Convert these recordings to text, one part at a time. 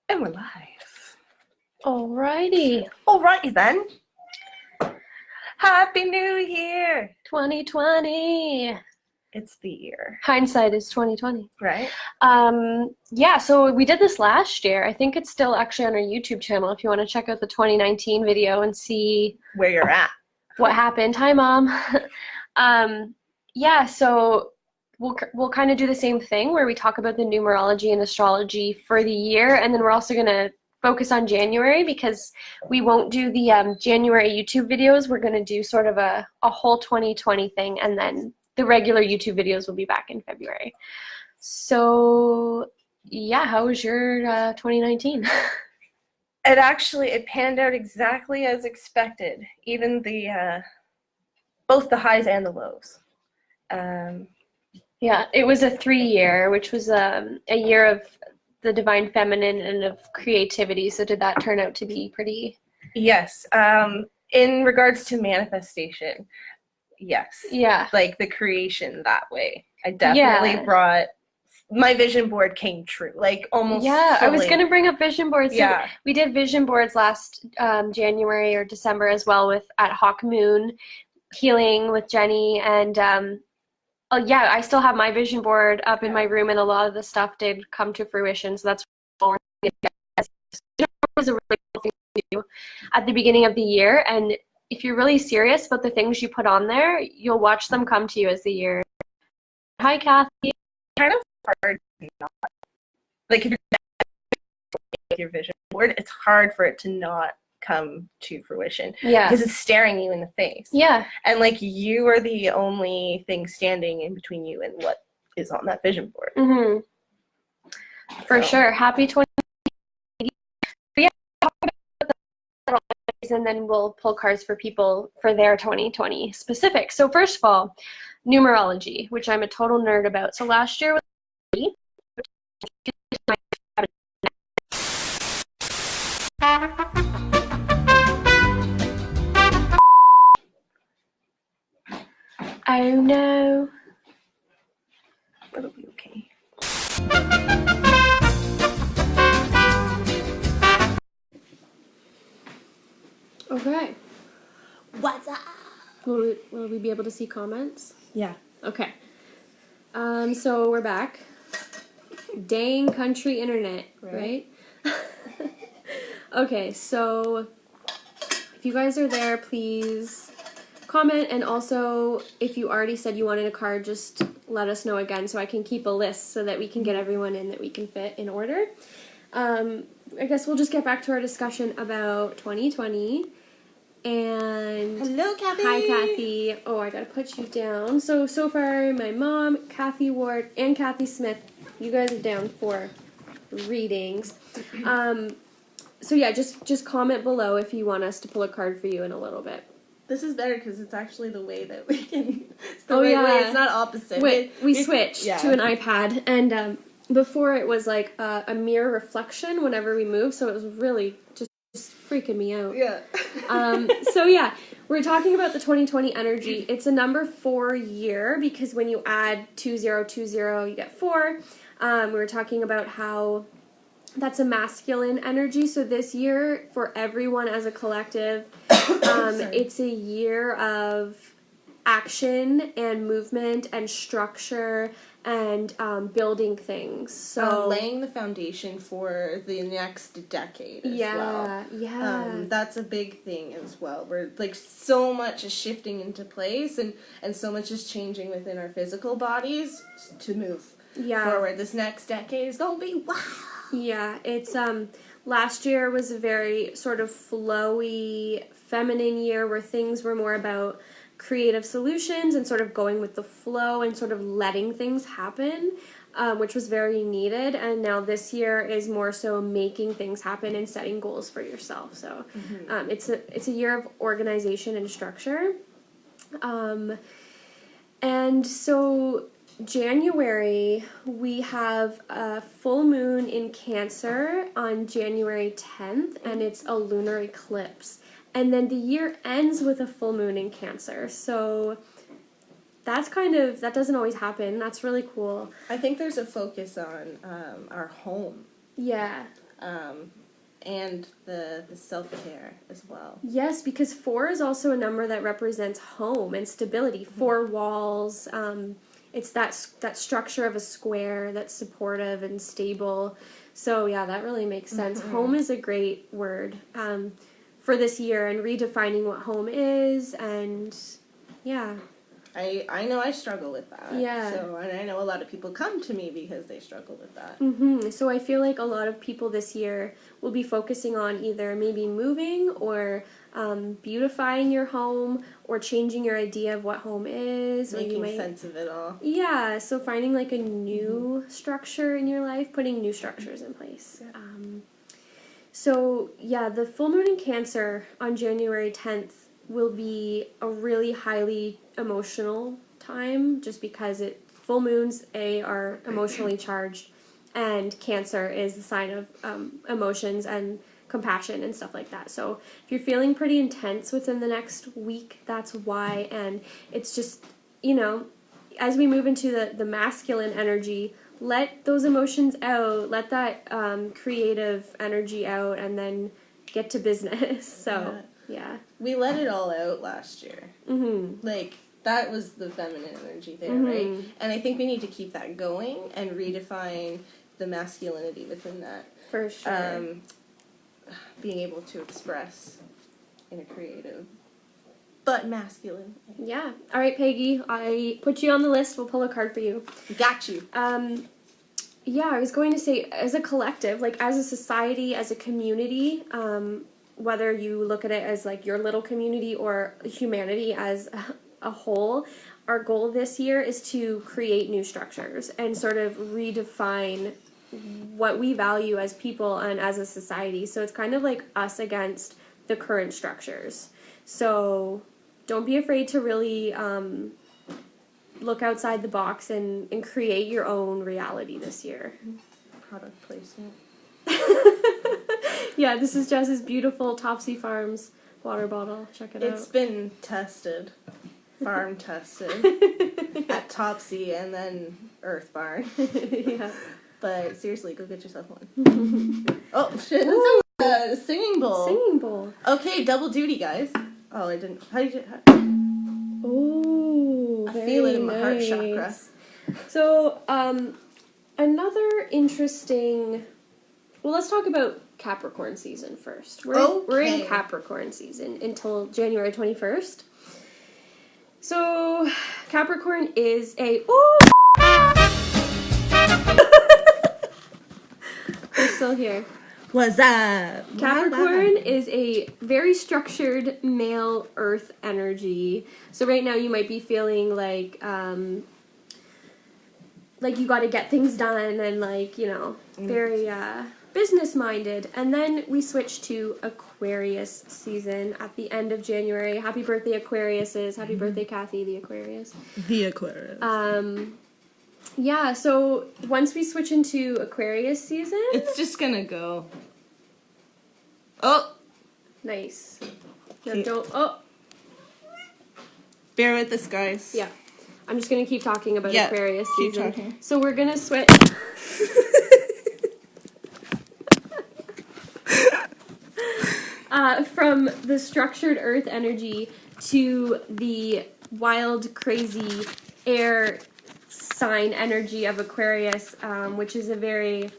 And we're live. Alrighty. Alrighty then. Happy New Year! 2020. It's the year, Hindsight is 2020. right? Yeah, so we did this last year. I think it's still actually on our YouTube channel if you want to check out the 2019 video and see Where you're at. what happened. Hi, Mom. Yeah, so we'll kind of do the same thing where we talk about the numerology and astrology for the year, and then we're also going to focus on January because we won't do the January YouTube videos. We're going to do sort of a whole 2020 thing, and then the regular YouTube videos will be back in February. So, yeah, how was your 2019? It panned out exactly as expected. Even the both the highs and the lows. Yeah, it was a 3-year, which was a year of the divine feminine and of creativity. So did that turn out to be pretty? Yes. In regards to manifestation, yes. Yeah. Like the creation that way. I definitely brought my vision board came true. Like almost. Yeah, fully. I was gonna bring up vision boards. So yeah. We did vision boards last January or December as well with at Hawk Moon Healing with Jenny, and yeah, I still have my vision board up in my room, and a lot of the stuff did come to fruition. So that's it was a really cool thing to do at the beginning of the year. And if you're really serious about the things you put on there, you'll watch them come to you as the year. Hi, Kathy. Kind of hard to not, like if you're with your vision board, it's hard for it to not come to fruition. Yeah. Because it's staring you in the face. Yeah. And like you are the only thing standing in between you and what is on that vision board. Mm-hmm. For sure. Happy 2020. Yeah, and then we'll pull cards for people for their 2020 specific. So first of all, numerology, which I'm a total nerd about. So last year was oh no. It'll be okay. Okay. What's up? Will we be able to see comments? Yeah. Okay. So we're back. Dang country internet, right? Okay, so if you guys are there, please comment, and also if you already said you wanted a card, just let us know again so I can keep a list so that we can get everyone in that we can fit in order. I guess we'll just get back to our discussion about 2020. And hello, Kathy. Hi, Kathy. Oh, I gotta put you down. So far, my mom, Kathy Ward, and Kathy Smith, you guys are down for readings. So yeah, just comment below if you want us to pull a card for you in a little bit. This is better because it's actually the way that we can. It's the way it's not opposite. We switched to an iPad, and before it was like a mirror reflection whenever we moved, so it was really just freaking me out. Yeah. So yeah, we're talking about the 2020 energy. It's a number 4 year because when you add 2020, you get 4. We were talking about how that's a masculine energy. So this year, for everyone as a collective, it's a year of action and movement and structure and building things. So laying the foundation for the next decade as well. Yeah. That's a big thing as well. Where like so much is shifting into place and so much is changing within our physical bodies to move forward. This next decade is gonna be wild. Yeah, it's last year was a very sort of flowy, feminine year where things were more about creative solutions and sort of going with the flow and sort of letting things happen, which was very needed. And now this year is more so making things happen and setting goals for yourself. So it's a year of organization and structure. And so January, we have a full moon in Cancer on January 10th, and it's a lunar eclipse. And then the year ends with a full moon in Cancer. So that doesn't always happen. That's really cool. I think there's a focus on our home. Yeah. and the self-care as well. Yes, because 4 is also a number that represents home and stability. 4 walls. It's that structure of a square that's supportive and stable. So yeah, that really makes sense. Home is a great word for this year, and redefining what home is, and yeah. I know I struggle with that. Yeah. So, and I know a lot of people come to me because they struggle with that. So I feel like a lot of people this year will be focusing on either maybe moving or beautifying your home or changing your idea of what home is. Making sense of it all. Yeah, so finding like a new structure in your life, putting new structures in place. Yeah. So yeah, the full moon in Cancer on January 10th will be a really highly emotional time, just because full moons are emotionally charged, and Cancer is the sign of emotions and compassion and stuff like that. So if you're feeling pretty intense within the next week, that's why. And it's just, as we move into the masculine energy, let those emotions out, let that creative energy out, and then get to business. So yeah. We let it all out last year. Like, that was the feminine energy there, right? And I think we need to keep that going and redefine the masculinity within that. For sure. Being able to express in a creative but masculine way. Yeah. All right, Peggy, I put you on the list. We'll pull a card for you. Got you. Yeah, I was going to say, as a collective, like as a society, as a community, whether you look at it as like your little community or humanity as a whole, our goal this year is to create new structures and sort of redefine what we value as people and as a society. So it's kind of like us against the current structures. So don't be afraid to really look outside the box and create your own reality this year. Product placement. Yeah, this is Jess's beautiful Topsy Farms water bottle. Check it out. It's been tested. Farm tested. At Topsy and then Earth Barn. Yeah. But seriously, go get yourself one. Oh, shit. That's a singing bowl. Singing bowl. Okay, double duty, guys. Oh, I didn't. How do you Oh, I feel it in my heart chakra. So, another interesting... Well, let's talk about Capricorn season first. We're in Capricorn season until January 21st. So, Capricorn is a... Oh! We're still here. What's up? Capricorn is a very structured male earth energy. So right now you might be feeling like you got to get things done and very business-minded. And then we switch to Aquarius season at the end of January. Happy birthday, Aquariuses. Happy birthday, Kathy, the Aquarius. The Aquarius. Yeah, so once we switch into Aquarius season... It's just gonna go. Oh! Nice. No, don't... Oh! Bear with us, guys. Yeah. I'm just gonna keep talking about Aquarius season. Keep talking. So we're gonna switch... from the structured earth energy to the wild, crazy air sign energy of Aquarius, which is a very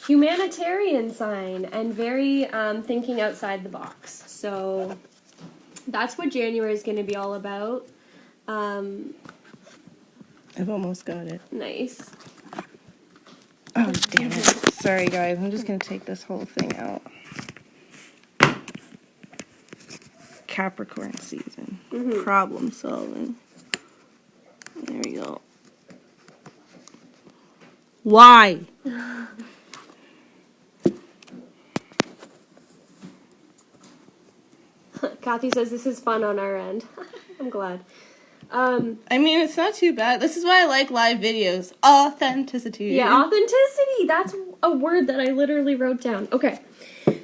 humanitarian sign and very thinking outside the box. So that's what January is going to be all about. I've almost got it. Nice. Oh, damn it. Sorry, guys. I'm just going to take this whole thing out. Capricorn season. Problem solving. There we go. Why? Kathy says this is fun on our end. I'm glad. I mean, it's not too bad. This is why I like live videos. Authenticity. Yeah, authenticity. That's a word that I literally wrote down. Okay.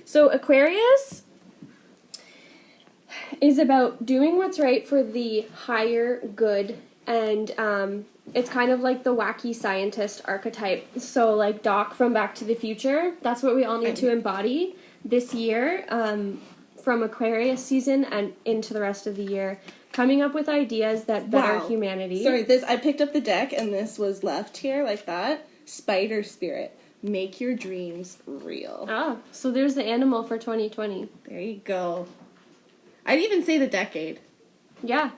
So Aquarius is about doing what's right for the higher good and it's kind of like the wacky scientist archetype. So, like Doc from Back to the Future, that's what we all need to embody this year, from Aquarius season and into the rest of the year. Coming up with ideas that better humanity. Sorry, I picked up the deck and this was left here like that. Spider spirit. Make your dreams real. Oh, so there's the animal for 2020. There you go. I'd even say the decade. Yeah.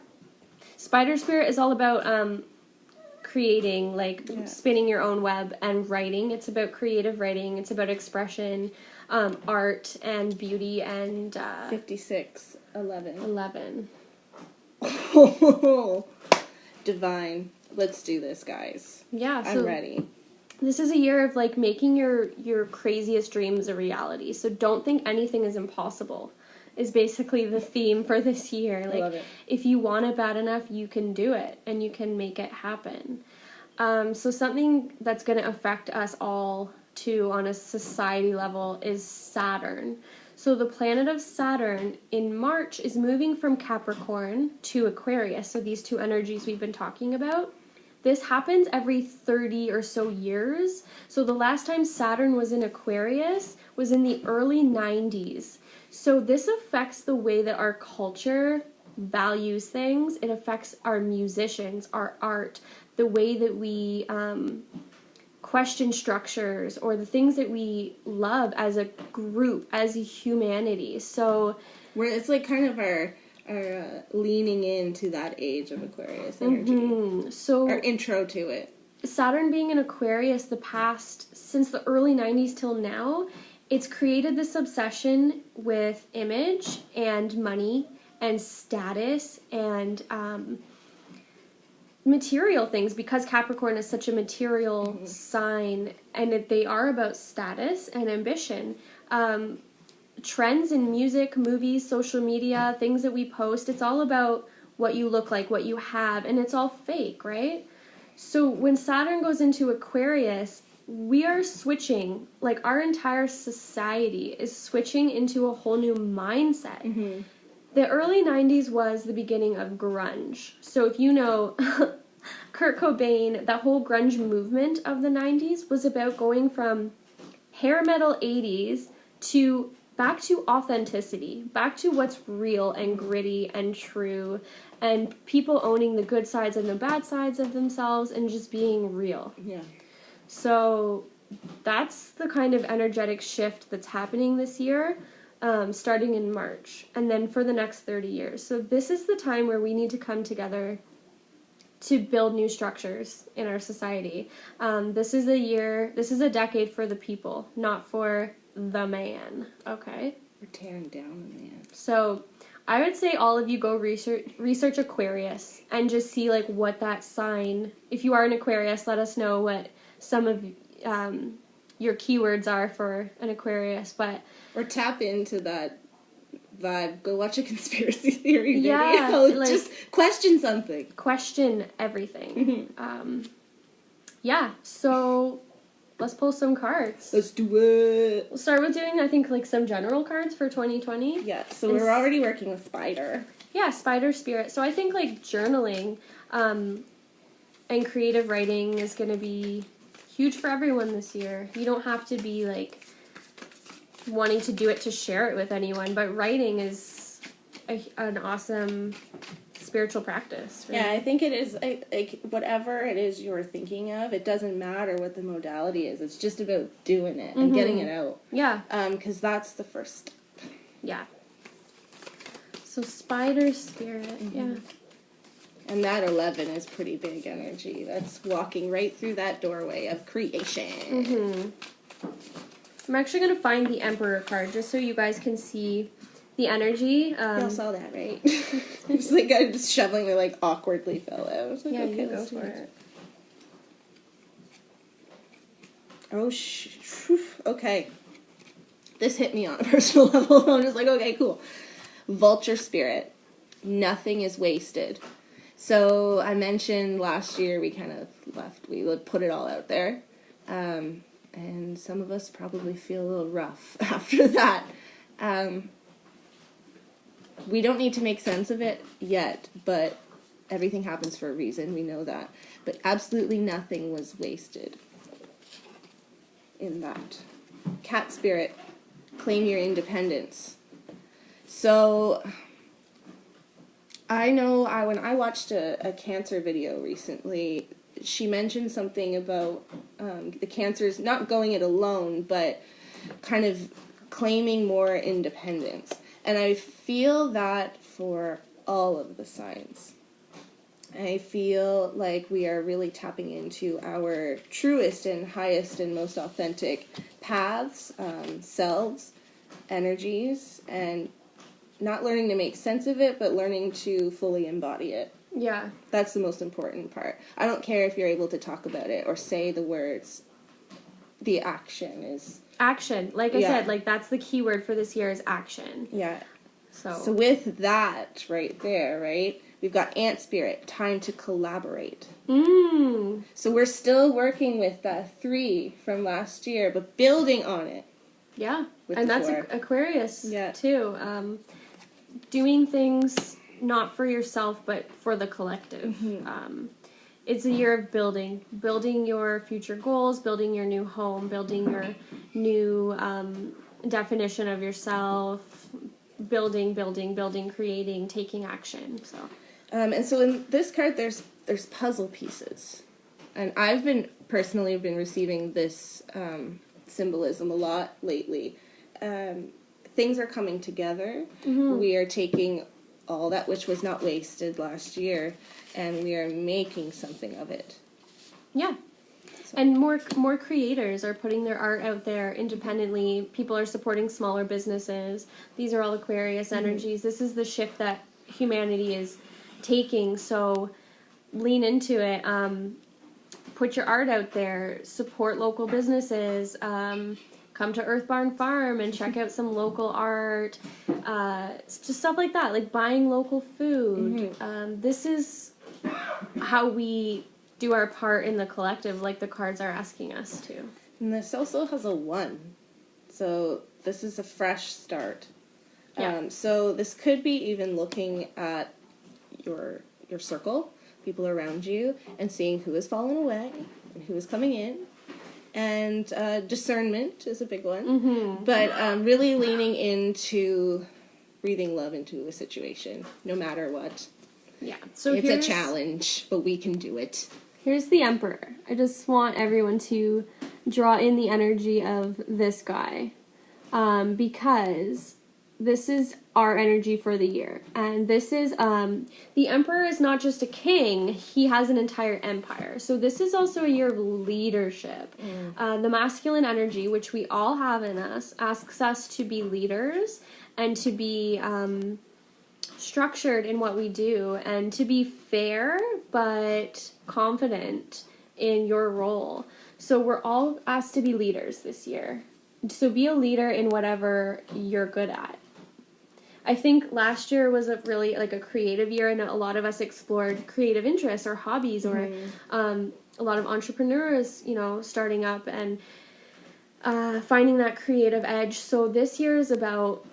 Spider spirit is all about creating, like spinning your own web and writing. It's about creative writing. It's about expression, art and beauty and 5611. Divine. Let's do this, guys. Yeah, so I'm ready. This is a year of like making your craziest dreams a reality. So don't think anything is impossible. Is basically the theme for this year. Like, I love it. If you want it bad enough, you can do it and you can make it happen. So something that's going to affect us all too on a society level is Saturn. So the planet of Saturn in March is moving from Capricorn to Aquarius. So these two energies we've been talking about. This happens every 30 or so years. So the last time Saturn was in Aquarius was in the early 90s. So this affects the way that our culture values things. It affects our musicians, our art, the way that we question structures or the things that we love as a group, as a humanity. So it's like kind of our leaning into that age of Aquarius energy. So our intro to it. Saturn being in Aquarius since the early 90s till now, it's created this obsession with image and money and status and material things, because Capricorn is such a material sign, and they are about status and ambition. Trends in music, movies, social media, things that we post, it's all about what you look like, what you have, and it's all fake, right? So when Saturn goes into Aquarius, we are switching, like our entire society is switching into a whole new mindset. Mm-hmm. The early 90s was the beginning of grunge. So if you know, Kurt Cobain, that whole grunge movement of the 90s was about going from hair metal 80s to back to authenticity, back to what's real and gritty and true, and people owning the good sides and the bad sides of themselves and just being real. Yeah. So that's the kind of energetic shift that's happening this year, starting in March, and then for the next 30 years. So this is the time where we need to come together to build new structures in our society. This is a decade for the people, not for the man, okay? We're tearing down the man. So I would say all of you go research Aquarius and just see like what that sign, if you are an Aquarius, let us know what some of your keywords are for an Aquarius, or tap into that vibe. Go watch a conspiracy theory video. Yeah, like, just question something. Question everything. Yeah, so let's pull some cards. Let's do it. We'll start with doing, I think, like some general cards for 2020. Yeah, so we're already working with Spider. Yeah, Spider Spirit. So I think like journaling and creative writing is going to be huge for everyone this year. You don't have to be like wanting to do it to share it with anyone, but writing is an awesome spiritual practice. Right? Yeah, I think it is, like whatever it is you're thinking of, it doesn't matter what the modality is. It's just about doing it and getting it out. Yeah. Because that's the first step. Yeah. So Spider Spirit, yeah. And that 11 is pretty big energy. That's walking right through that doorway of creation. I'm actually going to find the Emperor card just so you guys can see the energy. Y'all saw that, right? Just like I just shoveling it like awkwardly fell out. I was like, yeah, okay, you go for it. Oh, okay. This hit me on a personal level. I'm just like, okay, cool. Vulture spirit. Nothing is wasted. So I mentioned last year we kind of we put it all out there. And some of us probably feel a little rough after that. We don't need to make sense of it yet, but everything happens for a reason. We know that. but absolutely nothing was wasted in that. Cat spirit, claim your independence. So I know when I watched a cancer video recently, she mentioned something about the cancers not going it alone, but kind of claiming more independence. And I feel that for all of the signs. I feel like we are really tapping into our truest and highest and most authentic paths, selves, energies, and not learning to make sense of it, but learning to fully embody it. Yeah. That's the most important part. I don't care if you're able to talk about it or say the words. The action is... Action. Like I said, like that's the key word for this year is action. Yeah. So with that right there, right, we've got ant spirit, time to collaborate. So we're still working with that 3 from last year, but building on it. Yeah. And that's 4. Aquarius too. Doing things not for yourself, but for the collective. It's a year of building your future goals, building your new home, building your new definition of yourself, building, creating, taking action. So, and so in this card, there's puzzle pieces, and I've been receiving this symbolism a lot lately. Things are coming together. We are taking all that which was not wasted last year, and we are making something of it. Yeah. So. And more creators are putting their art out there independently. People are supporting smaller businesses. These are all Aquarius energies. This is the shift that humanity is taking, so lean into it. Put your art out there. Support local businesses. Come to Earth Barn Farm and check out some local art. Just stuff like that, like buying local food. This is how we do our part in the collective, like the cards are asking us to. And this also has a 1. So this is a fresh start. Yeah. So this could be even looking at your circle, people around you, and seeing who has fallen away and who is coming in. And discernment is a big one. But really leaning into breathing love into a situation, no matter what. Yeah. So it's a challenge, but we can do it. Here's the Emperor. I just want everyone to draw in the energy of this guy. Because this is our energy for the year. And this is, the Emperor is not just a king, he has an entire empire. So this is also a year of leadership. The masculine energy, which we all have in us, asks us to be leaders and to be structured in what we do and to be fair but confident in your role. So we're all asked to be leaders this year. So be a leader in whatever you're good at. I think last year was a really like a creative year, and a lot of us explored creative interests or hobbies, or a lot of entrepreneurs, starting up and finding that creative edge. So this year is about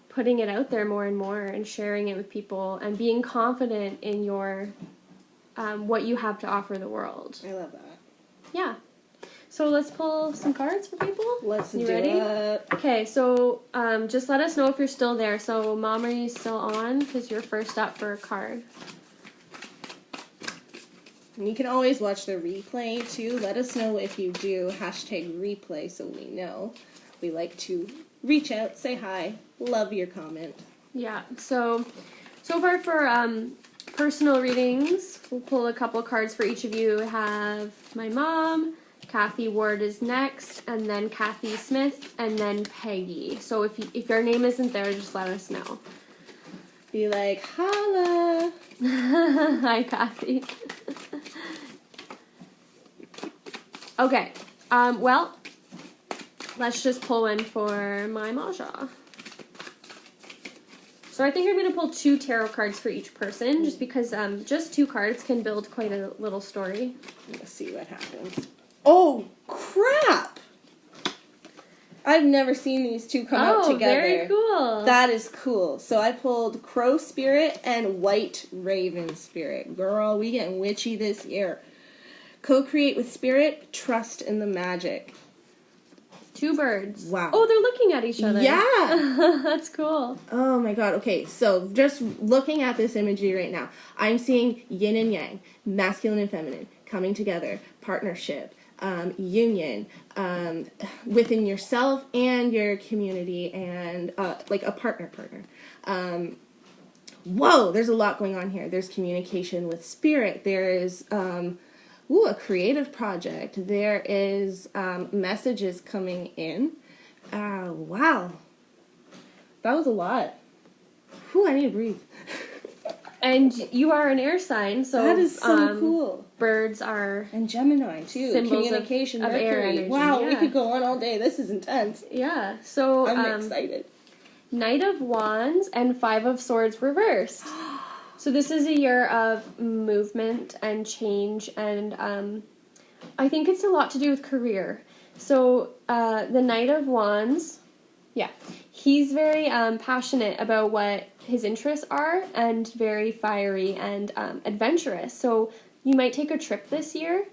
putting it out there more and more and sharing it with people and being confident in your what you have to offer the world. I love that. Yeah. So let's pull some cards for people. Let's you do ready? it. Okay, so just let us know if you're still there. So, Mom, are you still on? Because you're first up for a card. And you can always watch the replay, too. Let us know if you do. #replay so we know. We like to reach out, say hi, love your comment. Yeah, so far for personal readings, we'll pull a couple cards for each of you. We have my mom, Kathy Ward is next, and then Kathy Smith, and then Peggy. So if your name isn't there, just let us know. Be like, holla! Hi, Kathy. Okay, well, let's just pull one for my Maja. So I think I'm going to pull 2 tarot cards for each person, just because just 2 cards can build quite a little story. Let's see what happens. Oh, crap! I've never seen these 2 come out together. Oh, very cool. That is cool. So I pulled Crow Spirit and White Raven Spirit. Girl, we getting witchy this year. Co-create with spirit, trust in the magic. 2 birds. Wow. Oh, they're looking at each other. Yeah. That's cool. Oh my god. Okay, so just looking at this imagery right now, I'm seeing yin and yang, masculine and feminine, coming together, partnership, union, within yourself and your community, and like a partner. Whoa, there's a lot going on here. There's communication with spirit. There is a creative project. There is messages coming in. Wow. That was a lot. Whew, I need to breathe. And you are an air sign, so That is so cool. Birds are And Gemini, too. symbols Communication, of Mercury. air energy. Wow, we Yeah. could go on all day. This is intense. Yeah. So I'm excited. Knight of Wands and 5 of Swords reversed. So this is a year of movement and change, and I think it's a lot to do with career. So the Knight of Wands, yeah, he's very passionate about what his interests are and very fiery and adventurous. So you might take a trip this year.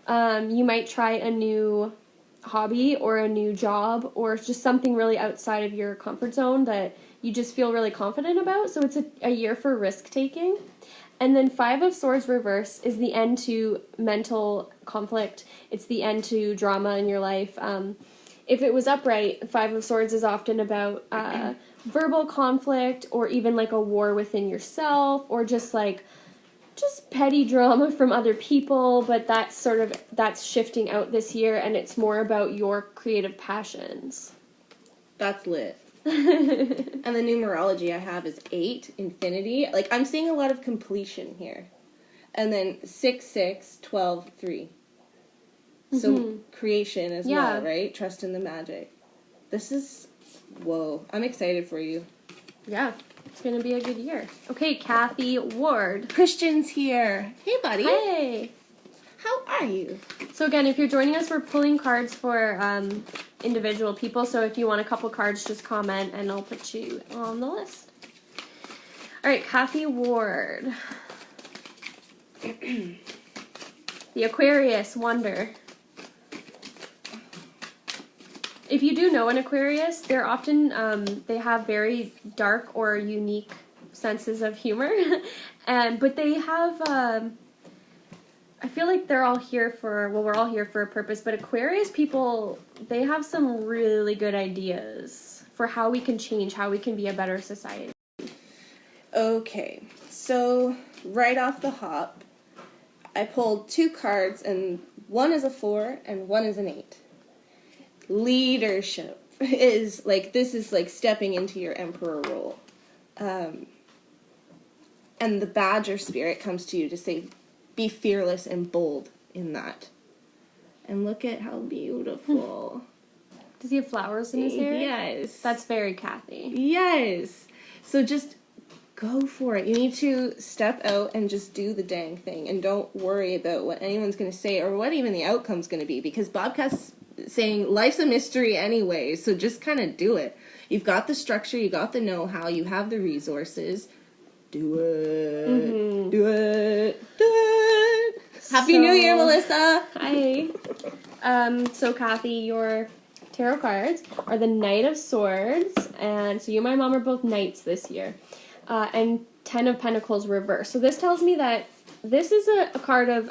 You might try a new hobby or a new job or just something really outside of your comfort zone that you just feel really confident about. So it's a year for risk taking. And then 5 of Swords reverse is the end to mental conflict. It's the end to drama in your life. If it was upright, 5 of Swords is often about verbal conflict or even like a war within yourself or just petty drama from other people, but that's shifting out this year, and it's more about your creative passions. That's lit. And the numerology I have is 8, infinity. Like, I'm seeing a lot of completion here. And then 6, 6, 12, 3. So creation as well, right? Trust in the magic. This is, whoa. I'm excited for you. Yeah. It's going to be a good year. Okay, Kathy Ward. Christian's here. Hey, buddy. Hey. How are you? So again, if you're joining us, we're pulling cards for individual people. So if you want a couple cards, just comment and I'll put you on the list. All right, Kathy Ward. The Aquarius Wonder. If you do know an Aquarius, they're often, they have very dark or unique senses of humor. But they have, I feel like they're all here we're all here for a purpose, but Aquarius people, they have some really good ideas for how we can change, how we can be a better society. Okay, so right off the hop, I pulled 2 cards, and one is a 4 and one is an 8. Leadership is this is stepping into your emperor role. And the badger spirit comes to you to say, be fearless and bold in that. And look at how beautiful. Does he have flowers in his hair? Yes. That's very Kathy. Yes. So just go for it. You need to step out and just do the dang thing. And don't worry about what anyone's going to say or what even the outcome's going to be. Because Bobcat's saying life's a mystery anyway. So just kind of do it. You've got the structure. You got the know-how. You have the resources. Do it. Mm-hmm. Do it. Do it. Happy New Year, Melissa. Hi. So Kathy, your tarot cards are the Knight of Swords, and so you and my mom are both knights this year, and 10 of Pentacles reverse. So this tells me that this is a card of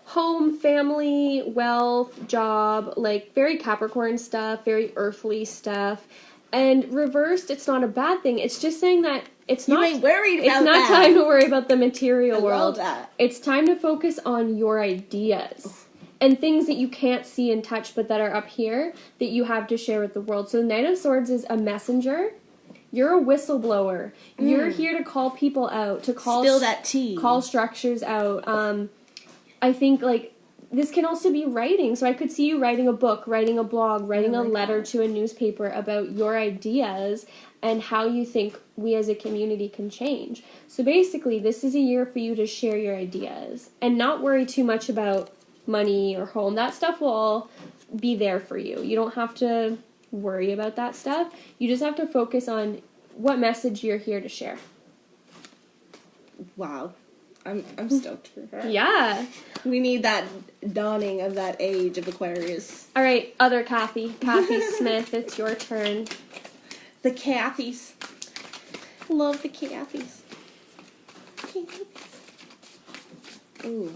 home, family, wealth, job, like very Capricorn stuff, very earthly stuff. And reversed, it's not a bad thing. It's just saying that it's not worried about it's not that. time to worry about the material world. Love that. It's time to focus on your ideas and things that you can't see and touch but that are up here that you have to share with the world. So the Knight of Swords is a messenger. You're a whistleblower. You're here to call people out, to spill that tea. Call structures out. I think this can also be writing. So I could see you writing a book, writing a blog, writing a letter to a newspaper about your ideas and how you think we as a community can change. So basically, this is a year for you to share your ideas and not worry too much about money or home. That stuff will all be there for you. You don't have to worry about that stuff. You just have to focus on what message you're here to share. Wow. I'm stoked for her. Yeah. We need that dawning of that age of Aquarius. All right, other Kathy. Kathy Smith, it's your turn. The Cathys. Love the Cathys. Ooh.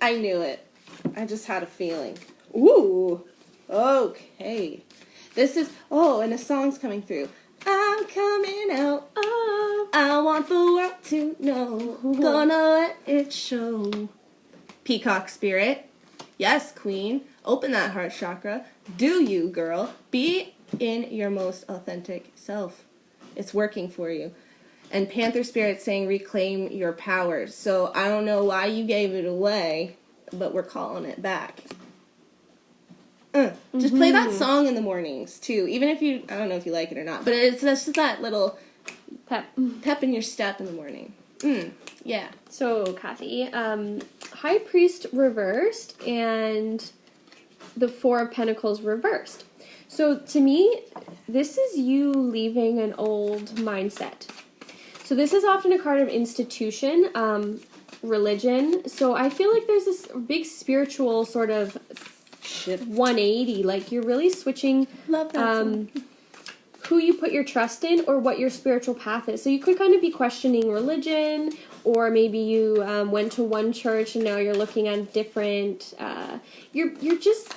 I knew it. I just had a feeling. Ooh. Okay. This is, and a song's coming through. I'm coming out. Oh, I want the world to know. Gonna let it show. Peacock spirit. Yes, queen. Open that heart chakra. Do you, girl. Be in your most authentic self. It's working for you. And Panther spirit saying reclaim your power. So I don't know why you gave it away, but we're calling it back. Just play that song in the mornings too, even if I don't know if you like it or not, but that's just that little pep in your step in the morning. Yeah. So Kathy, High Priest reversed and the Four of Pentacles reversed. So to me, this is you leaving an old mindset. So this is often a card of institution, religion. So I feel like there's this big spiritual sort of 180, like you're really switching who you put your trust in or what your spiritual path is. So you could kind of be questioning religion, or maybe you went to one church and now you're looking at different, you're just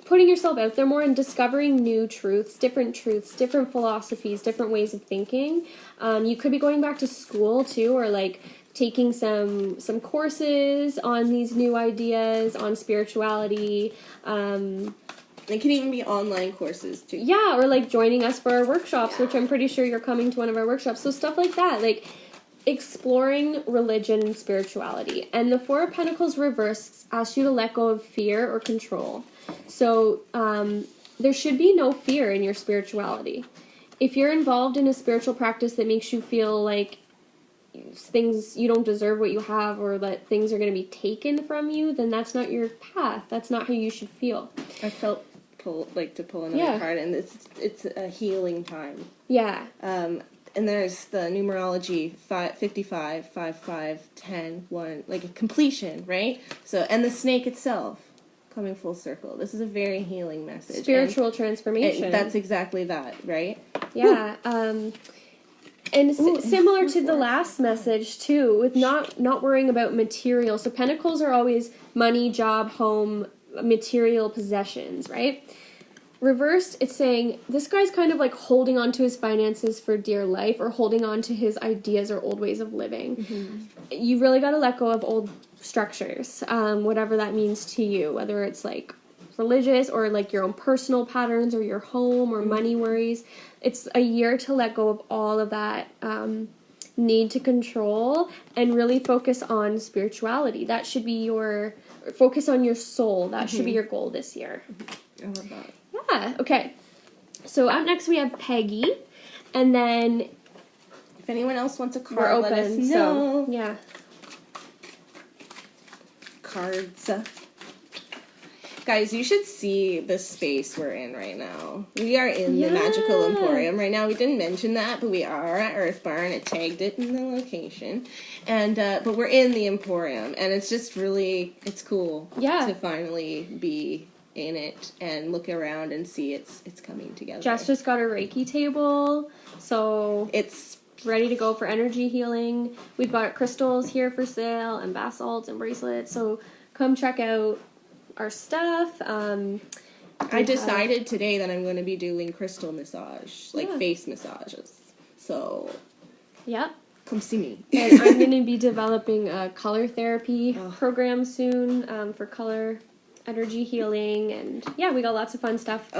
putting yourself out there more and discovering new truths, different philosophies, different ways of thinking. You could be going back to school too, or like taking some courses on these new ideas, on spirituality. It can even be online courses too. Yeah, or like joining us for our workshops, which I'm pretty sure you're coming to one of our workshops. So stuff like that, like exploring religion and spirituality. And the Four of Pentacles reverse asks you to let go of fear or control. So there should be no fear in your spirituality. If you're involved in a spiritual practice that makes you feel like things, you don't deserve what you have, or that things are going to be taken from you, then that's not your path. That's not how you should feel. I felt to pull another card, and it's a healing time. Yeah. And there's the numerology 55, 5, 5, 10, 1, like a completion, right? So, and the snake itself coming full circle. This is a very healing message. Spiritual transformation. That's exactly that, right? Yeah. And similar to the last message too, with not worrying about material. So pentacles are always money, job, home, material possessions, right? Reversed, it's saying this guy's kind of like holding on to his finances for dear life, or holding on to his ideas or old ways of living. You really got to let go of old structures, whatever that means to you, whether it's like religious or like your own personal patterns or your home or money worries. It's a year to let go of all of that need to control and really focus on spirituality. That should be focus on your soul. That should be your goal this year. I love that. Yeah, okay. So up next we have Peggy, and then if anyone else wants a card, we're open, let us know. So, yeah. Cards. Guys, you should see the space we're in right now. We are in the Magical Emporium right now. We didn't mention that, but we are at Earth Barn. It tagged it in the location. And but we're in the Emporium, and it's just really, it's cool to finally be in it and look around and see it's coming together. Jess just got a Reiki table, so it's ready to go for energy healing. We've got crystals here for sale and bath salts and bracelets, so come check out our stuff. I decided today that I'm going to be doing crystal massage, like face massages. So, come see me. And I'm going to be developing a color therapy program soon for color energy healing, and we got lots of fun stuff.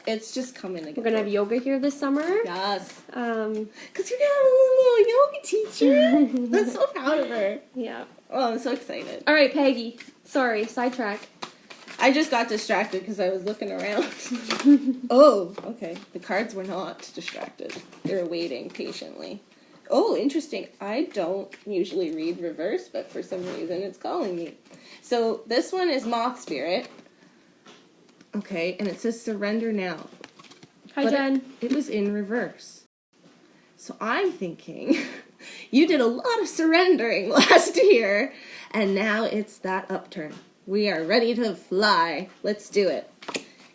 It's just coming together. We're gonna have yoga here this summer. Yes. Because you got a little yoga teacher. I'm so proud of her. Yeah. Oh, I'm so excited. All right, Peggy. Sorry, sidetrack. I just got distracted because I was looking around. Oh, okay. The cards were not distracted. They were waiting patiently. Oh, interesting. I don't usually read reverse, but for some reason it's calling me. So this one is Moth Spirit. Okay, and it says surrender now. Hi, Jen. It was in reverse. So I'm thinking You did a lot of surrendering last year, and now it's that upturn. We are ready to fly. Let's do it.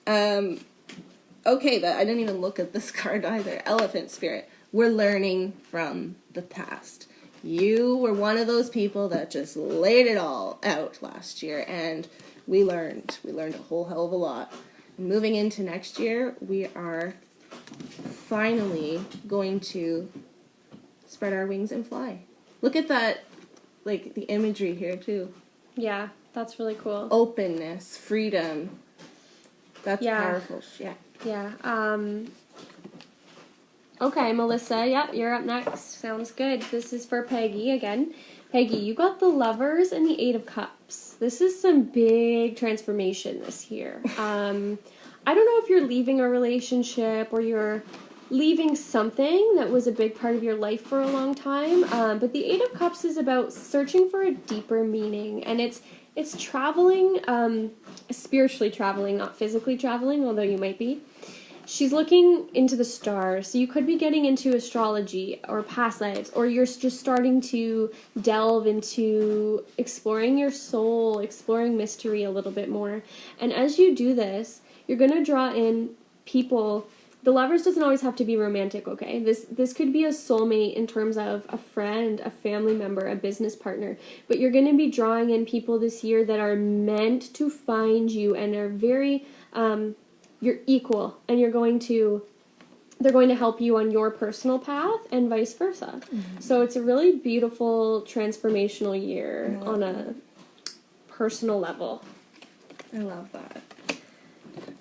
Okay, I didn't even look at this card either. Elephant Spirit. We're learning from the past. You were one of those people that just laid it all out last year, and we learned. We learned a whole hell of a lot. Moving into next year, we are finally going to spread our wings and fly. Look at that, like, the imagery here, too. Yeah, that's really cool. Openness, freedom. That's powerful shit. Yeah. Okay, Melissa, yeah, you're up next. Sounds good. This is for Peggy again. Peggy, you got the Lovers and the Eight of Cups. This is some big transformation this year. I don't know if you're leaving a relationship or you're leaving something that was a big part of your life for a long time. But the Eight of Cups is about searching for a deeper meaning, and it's traveling, spiritually traveling, not physically traveling, although you might be. She's looking into the stars, so you could be getting into astrology or past lives, or you're just starting to delve into exploring your soul, exploring mystery a little bit more. And as you do this, you're going to draw in people. The Lovers doesn't always have to be romantic, okay? This could be a soulmate in terms of a friend, a family member, a business partner. But you're going to be drawing in people this year that are meant to find you and are very... you're equal, and they're going to help you on your personal path and vice versa. Mm-hmm. So it's a really beautiful transformational year on a personal level. I love that.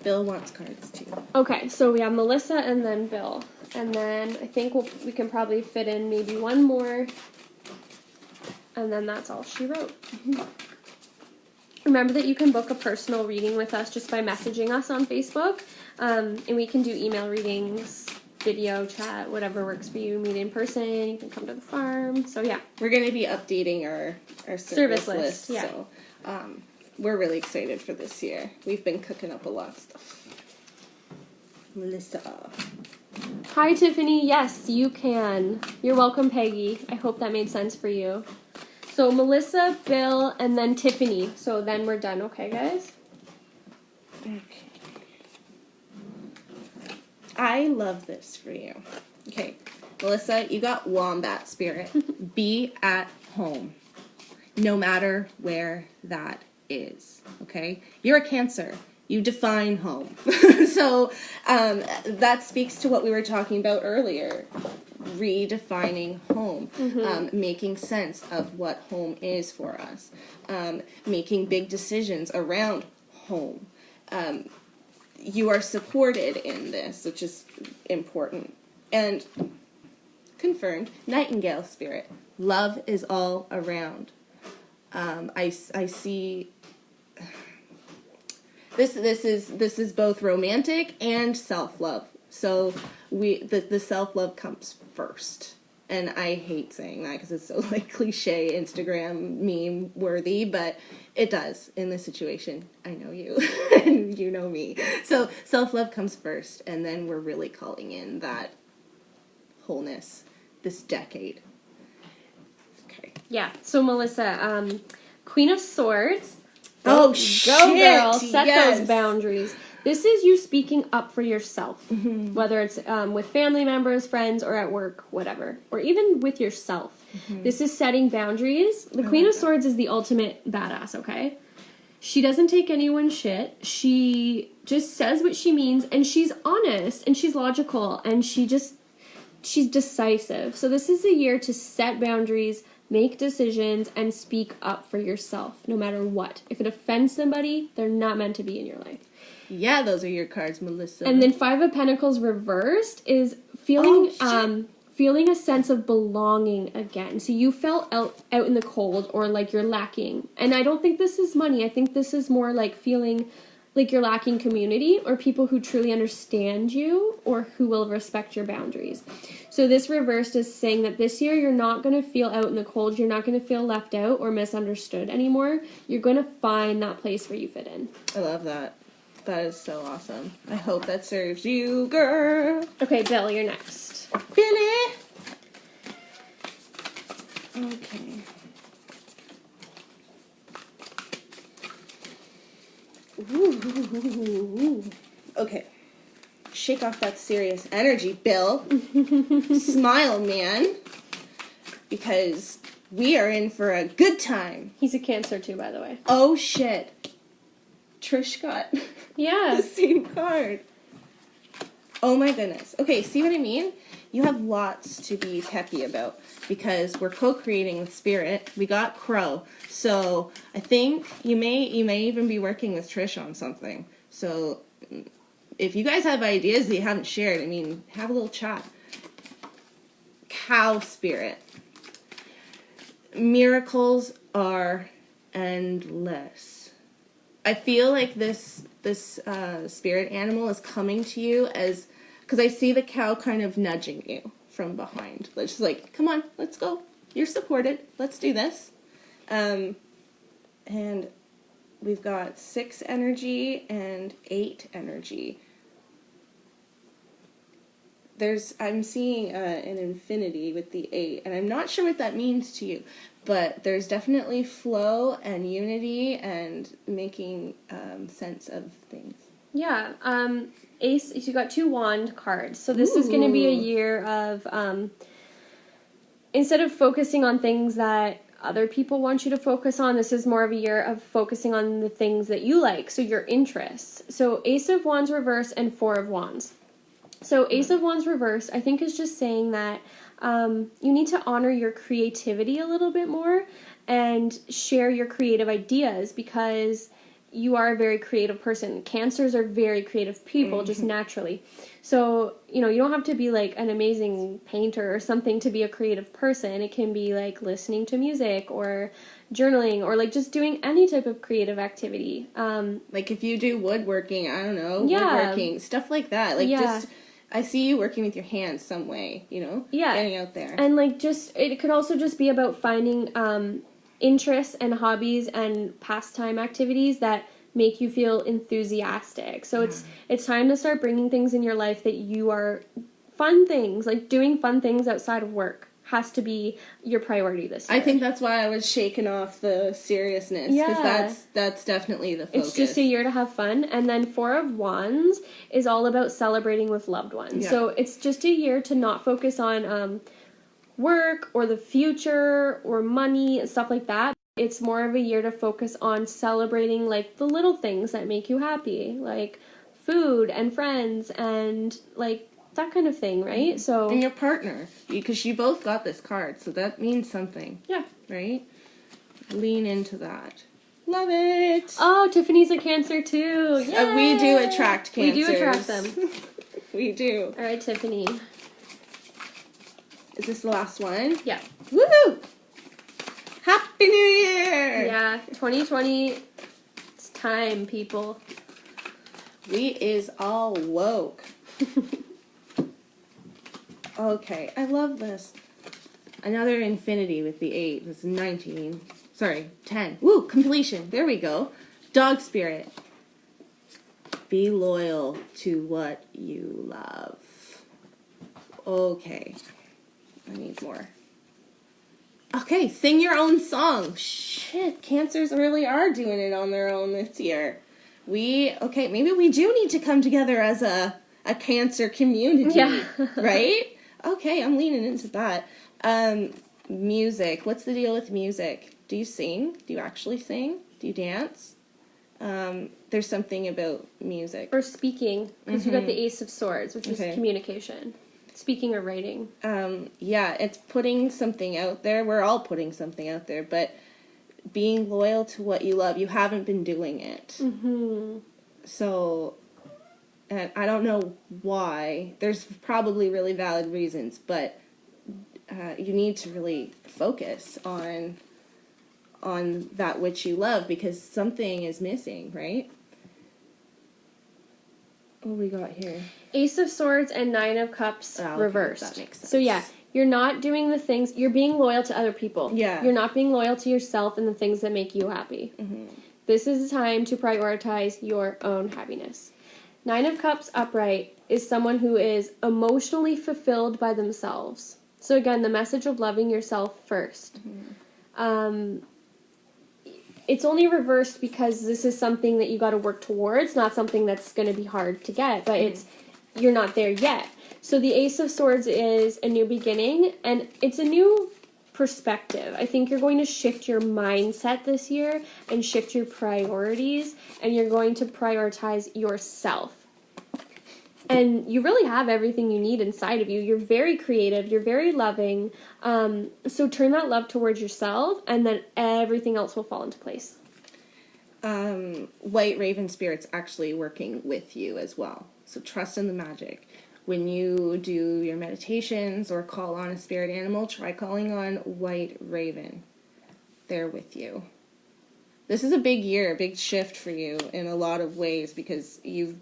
Bill wants cards too. Okay, so we have Melissa and then Bill. And then I think we can probably fit in maybe one more. And then that's all she wrote. Mm-hmm. Remember that you can book a personal reading with us just by messaging us on Facebook. And we can do email readings, video, chat, whatever works for you. Meet in person. You can come to the farm. So, yeah. We're going to be updating our service list. Yeah. So, we're really excited for this year. We've been cooking up a lot of stuff. Melissa. Hi, Tiffany. Yes, you can. You're welcome, Peggy. I hope that made sense for you. So Melissa, Bill, and then Tiffany. So then we're done, okay, guys? Okay. I love this for you. Okay, Melissa, you got Wombat Spirit. Be at home, no matter where that is, okay? You're a Cancer. You define home. So that speaks to what we were talking about earlier. Redefining home, making sense of what home is for us, making big decisions around home. You are supported in this, which is important. And confirmed, Nightingale Spirit. Love is all around. I see... This is both romantic and self-love. So the self-love comes first. And I hate saying that because it's so like cliche Instagram meme worthy, but it does in this situation. I know you and you know me. So self-love comes first, and then we're really calling in that wholeness this decade. Okay. Yeah. So Melissa, Queen of Swords. Go girl, set those boundaries. This is you speaking up for yourself, whether it's with family members, friends, or at work, whatever, or even with yourself. This is setting boundaries. The Queen of Swords is the ultimate badass, okay? She doesn't take anyone's shit. She just says what she means, and she's honest, and she's logical, and she's decisive. So this is a year to set boundaries, make decisions, and speak up for yourself, no matter what. If it offends somebody, they're not meant to be in your life. Yeah, those are your cards, Melissa. And then Five of Pentacles reversed is feeling a sense of belonging again. So you felt out in the cold, or like you're lacking. And I don't think this is money. I think this is more like feeling like you're lacking community, or people who truly understand you, or who will respect your boundaries. So this reversed is saying that this year you're not going to feel out in the cold. You're not going to feel left out or misunderstood anymore. You're going to find that place where you fit in. I love that. That is so awesome. I hope that serves you, girl. Okay, Bill, you're next. Billy. Okay. Ooh. Okay. Shake off that serious energy, Bill. Smile, man. Because we are in for a good time. He's a Cancer too, by the way. Oh, shit. Trish got the same card. Oh, my goodness. Okay, see what I mean? You have lots to be peppy about because we're co-creating with Spirit. We got Crow. So I think you may even be working with Trish on something. So if you guys have ideas that you haven't shared, I mean, have a little chat. Cow Spirit. Miracles are endless. I feel like this spirit animal is coming to you as, because I see the cow kind of nudging you from behind. It's just like, come on, let's go. You're supported. Let's do this. And we've got 6 energy and 8 energy. I'm seeing an infinity with the 8, and I'm not sure what that means to you, but there's definitely flow and unity and making sense of things. Yeah, Ace, you got 2 wand cards, so this is going to be a year of, instead of focusing on things that other people want you to focus on, this is more of a year of focusing on the things that you like, so your interests. So Ace of Wands reverse and 4 of Wands. So Ace of Wands reversed, I think, is just saying that you need to honor your creativity a little bit more and share your creative ideas because you are a very creative person. Cancers are very creative people, just naturally. So, you don't have to be like an amazing painter or something to be a creative person. It can be like listening to music or journaling or like just doing any type of creative activity. Like if you do woodworking, I don't know, woodworking, stuff like that. Like just... I see you working with your hands some way, getting out there. And like it could also just be about finding interests and hobbies and pastime activities that make you feel enthusiastic. So it's time to start bringing things in your life that you are fun things, like doing fun things outside of work has to be your priority this year. I think that's why I was shaking off the seriousness, because that's definitely the focus. It's just a year to have fun. And then 4 of Wands is all about celebrating with loved ones. Yeah. So it's just a year to not focus on work or the future or money and stuff like that. It's more of a year to focus on celebrating like the little things that make you happy, like food and friends and like that kind of thing, right? So and your partner, because you both got this card, so that means something. Yeah. Right? Lean into that. Love it. Oh, Tiffany's a Cancer too. We do attract Cancers. We do attract them. We do. All right, Tiffany. Is this the last one? Yeah. Woohoo! Happy New Year! Yeah, 2020. It's time, people. We is all woke. Okay, I love this. Another infinity with the 8. This is 19. Sorry, 10. Woo, completion. There we go. Dog Spirit. Be loyal to what you love. Okay. I need more. Okay, sing your own song. Shit, Cancers really are doing it on their own this year. Maybe we do need to come together as a Cancer community. Yeah. Right? Okay, I'm leaning into that. Music. What's the deal with music? Do you sing? Do you actually sing? Do you dance? There's something about music. Or speaking, because you got the Ace of Swords, which is communication. Speaking or writing. Yeah, it's putting something out there. We're all putting something out there, but being loyal to what you love. You haven't been doing it. Mm-hmm. So... and I don't know why. There's probably really valid reasons, but you need to really focus on that which you love because something is missing, right? What we got here? Ace of Swords and 9 of Cups reversed. That makes sense. So yeah, you're not doing the things, you're being loyal to other people. Yeah. You're not being loyal to yourself and the things that make you happy. Mm-hmm. This is a time to prioritize your own happiness. 9 of Cups upright is someone who is emotionally fulfilled by themselves. So again, the message of loving yourself first. It's only reversed because this is something that you got to work towards, not something that's going to be hard to get, but you're not there yet. So the Ace of Swords is a new beginning, and it's a new perspective. I think you're going to shift your mindset this year and shift your priorities, and you're going to prioritize yourself. And you really have everything you need inside of you. You're very creative. You're very loving. So turn that love towards yourself, and then everything else will fall into place. White Raven Spirit's actually working with you as well. So trust in the magic. When you do your meditations or call on a spirit animal, try calling on White Raven. They're with you. This is a big year, a big shift for you in a lot of ways, because you've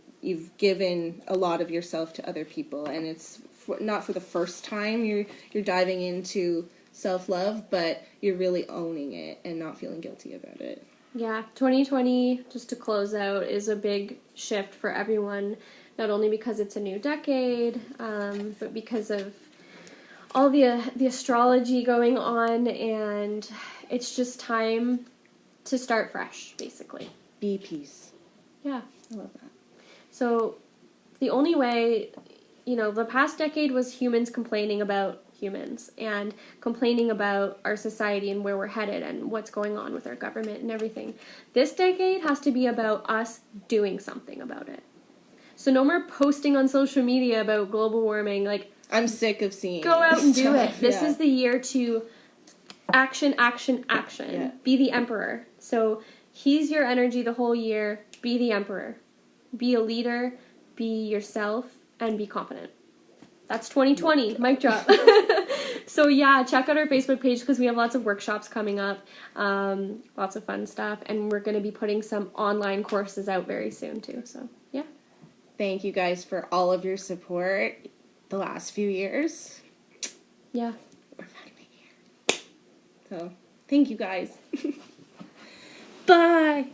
given a lot of yourself to other people, and it's not for the first time you're diving into self-love, but you're really owning it and not feeling guilty about it. Yeah, 2020, just to close out, is a big shift for everyone, not only because it's a new decade, but because of all the astrology going on, and it's just time to start fresh, basically. Be peace. Yeah. I love that. So the only way, the past decade was humans complaining about humans and complaining about our society and where we're headed and what's going on with our government and everything. This decade has to be about us doing something about it. So no more posting on social media about global warming. Like, I'm sick of seeing go out and do stuff. it. This is the year to action, action, action. Yeah. Be the emperor. So he's your energy the whole year. Be the emperor. Be a leader, be yourself, and be confident. That's 2020. Mic drop. So yeah, check out our Facebook page because we have lots of workshops coming up, lots of fun stuff, and we're going to be putting some online courses out very soon too. So yeah. Thank you guys for all of your support the last few years. Yeah. We're finally here. So, thank you guys. Bye.